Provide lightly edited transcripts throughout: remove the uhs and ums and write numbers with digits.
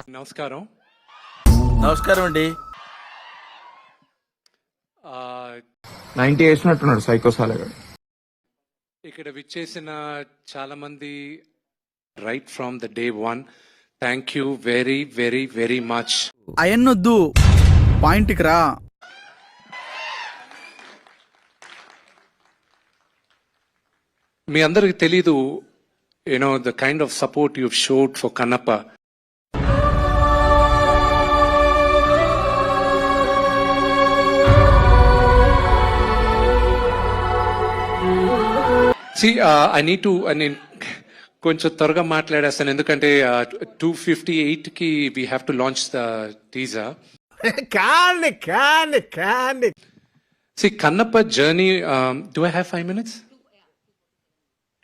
నమస్కారం. నమస్కారం అండి. 90 వేసినట్టున్నాడు సైకోసాలగా. ఇక్కడ విచ్చేసిన చాలా మంది right from the day one, thank you very very very much. అయన్నొద్దు, పాయింట్కి రా. మీ అందరికి తెలీదు, the kind of support you showed for Kannappa. నేను కొంచెం త్వరగా మాట్లాడేస్తాను, ఎందుకంటే 2:58కి we have to launch the teaser. Kannappa journey. Do I have 5 minutes?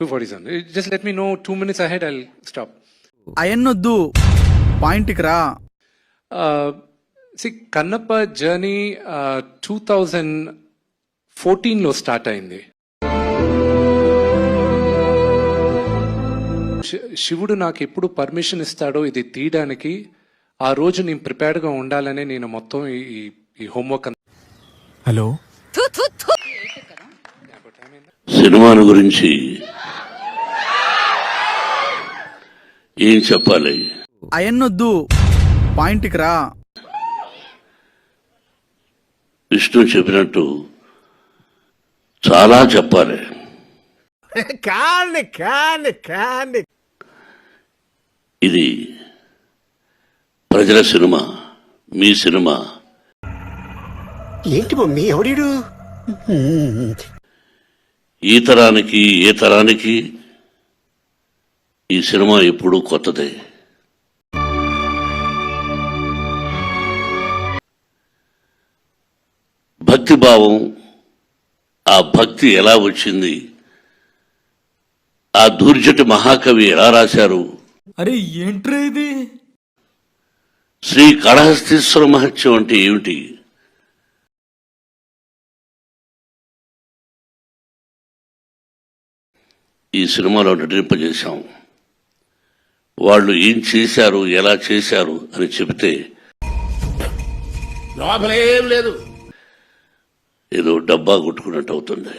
2:47. Just let me know 2 minutes ahead, I'll stop. అయన్నొద్దు, పాయింట్కి రా. కన్నప్ప జర్నీ 2014లో స్టార్ట్ అయింది. శివుడు నాకు ఎప్పుడు పర్మిషన్ ఇస్తాడో ఇది తీయడానికి, ఆ రోజు నేను ప్రిపేర్డ్గా ఉండాలని నేను మొత్తం ఈ హోంవర్క్. హలో, సినిమాను గురించి ఏం చెప్పాలి? అయన్నొద్దు, పాయింట్కి రా. విష్ణు చెప్పినట్టు చాలా చెప్పాలి. ఇది ప్రజల సినిమా, మీ సినిమా. ఏంటి మమ్మీ ఎవడీడు? ఈ తరానికి ఏ తరానికి ఈ సినిమా ఎప్పుడూ కొత్తదే. భక్తి భావం, ఆ భక్తి ఎలా వచ్చింది, ఆ దూర్జటి మహాకవి ఎలా రాశారు, అరే ఏంట్రా ఇది? శ్రీ కాళహస్తీశ్వర మహత్యం అంటే ఏమిటి, ఈ సినిమాలో నటింపజేశాం. వాళ్ళు ఏం చేశారు, ఎలా చేశారు అని చెబితే లోపలేం లేదు, ఏదో డబ్బా కొట్టుకున్నట్టు అవుతుంది.